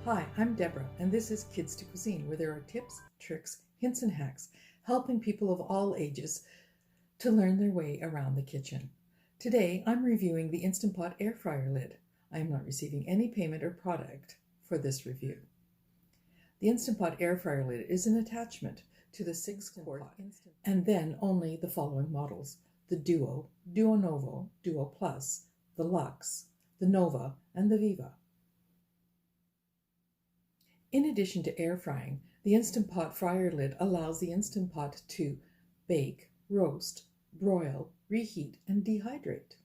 Hi, I'm Deborah, and this is Kids to Cuisine, where there are tips, tricks, hints, and hacks helping people of all ages to learn their way around the kitchen. Today, I'm reviewing the Instant Pot air fryer lid. I am not receiving any payment or product for this review. The Instant Pot air fryer lid is an attachment to the 6-quart and then only the following models: the Duo, Duo Novo, Duo Plus, the Luxe, the Nova, and the Viva. In addition to air frying, the Instant Pot fryer lid allows the Instant Pot to bake, roast, broil, reheat, and dehydrate.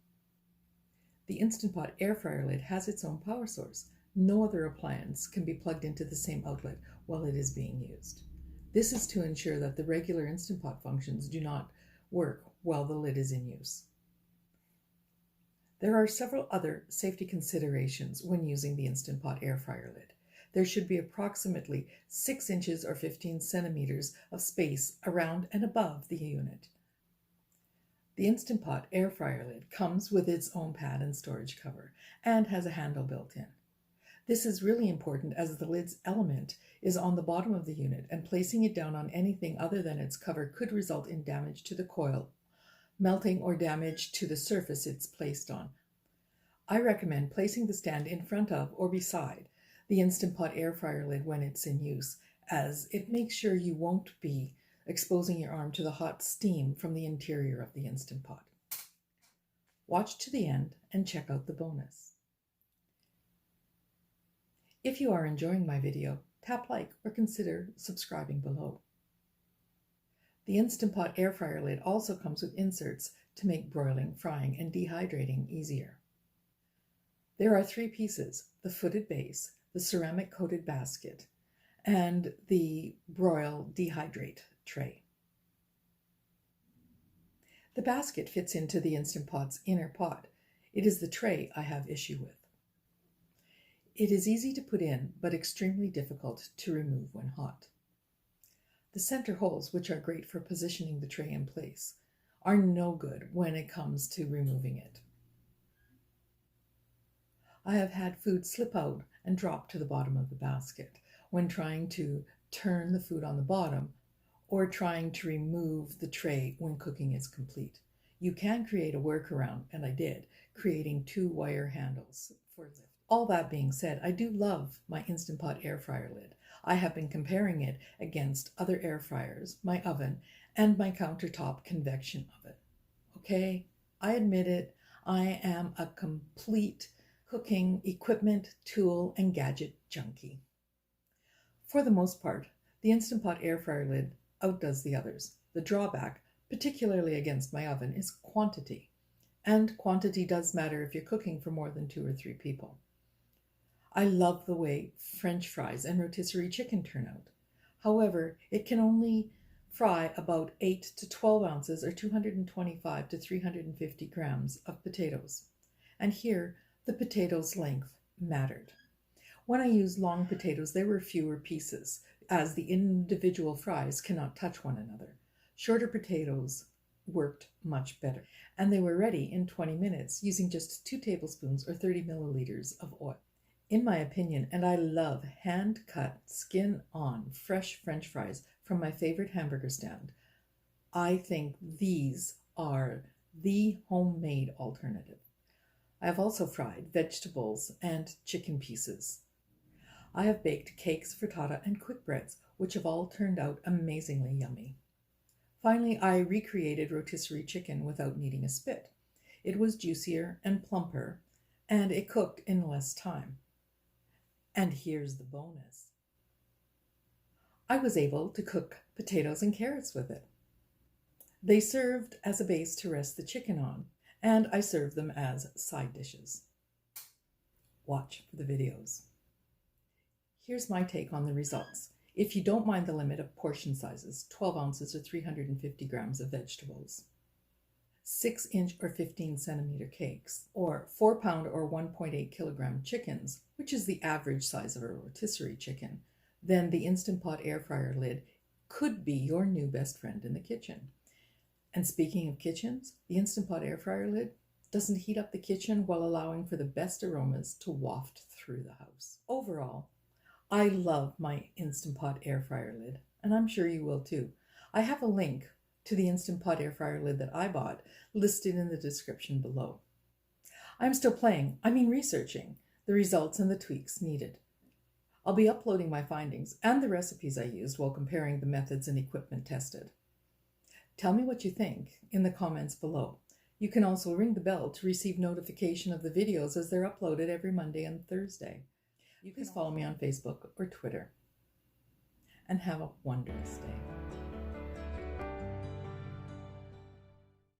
The Instant Pot air fryer lid has its own power source. No other appliance can be plugged into the same outlet while it is being used. This is to ensure that the regular Instant Pot functions do not work while the lid is in use. There are several other safety considerations when using the Instant Pot air fryer lid. There should be approximately 6 inches or 15 centimeters of space around and above the unit. The Instant Pot air fryer lid comes with its own pad and storage cover and has a handle built in. This is really important as the lid's element is on the bottom of the unit, and placing it down on anything other than its cover could result in damage to the coil, melting, or damage to the surface it's placed on. I recommend placing the stand in front of or beside the Instant Pot air fryer lid when it's in use, as it makes sure you won't be exposing your arm to the hot steam from the interior of the Instant Pot. Watch to the end and check out the bonus. If you are enjoying my video, tap like or consider subscribing below. The Instant Pot air fryer lid also comes with inserts to make broiling, frying, and dehydrating easier. There are 3 pieces: the footed base, the ceramic coated basket, and the broil dehydrate tray. The basket fits into the Instant Pot's inner pot. It is the tray I have issue with. It is easy to put in, but extremely difficult to remove when hot. The center holes, which are great for positioning the tray in place, are no good when it comes to removing it. I have had food slip out and drop to the bottom of the basket when trying to turn the food on the bottom or trying to remove the tray when cooking is complete. You can create a workaround, and I did, creating 2 wire handles for lift. All that being said, I do love my Instant Pot air fryer lid. I have been comparing it against other air fryers, my oven, and my countertop convection oven. Okay, I admit it, I am a complete cooking equipment, tool, and gadget junkie. For the most part, the Instant Pot air fryer lid outdoes the others. The drawback, particularly against my oven, is quantity. And quantity does matter if you're cooking for more than 2 or 3 people. I love the way French fries and rotisserie chicken turn out. However, it can only fry about 8 to 12 ounces or 225 to 350 grams of potatoes. And here, the potatoes' length mattered. When I used long potatoes, there were fewer pieces, as the individual fries cannot touch one another. Shorter potatoes worked much better, and they were ready in 20 minutes using just 2 tablespoons or 30 milliliters of oil. In my opinion, and I love hand-cut, skin-on, fresh French fries from my favorite hamburger stand, I think these are the homemade alternative. I have also fried vegetables and chicken pieces. I have baked cakes, frittata, and quick breads, which have all turned out amazingly yummy. Finally, I recreated rotisserie chicken without needing a spit. It was juicier and plumper, and it cooked in less time. And here's the bonus: I was able to cook potatoes and carrots with it. They served as a base to rest the chicken on, and I served them as side dishes. Watch for the videos. Here's my take on the results. If you don't mind the limit of portion sizes, 12 ounces or 350 grams of vegetables, 6-inch or 15 centimeter cakes, or 4-pound or 1.8 kilogram chickens, which is the average size of a rotisserie chicken, then the Instant Pot air fryer lid could be your new best friend in the kitchen. And speaking of kitchens, the Instant Pot air fryer lid doesn't heat up the kitchen while allowing for the best aromas to waft through the house. Overall, I love my Instant Pot air fryer lid, and I'm sure you will too. I have a link to the Instant Pot air fryer lid that I bought listed in the description below. I'm still researching the results and the tweaks needed. I'll be uploading my findings and the recipes I used while comparing the methods and equipment tested. Tell me what you think in the comments below. You can also ring the bell to receive notification of the videos as they're uploaded every Monday and Thursday. Please follow me on Facebook or Twitter. And have a wondrous day.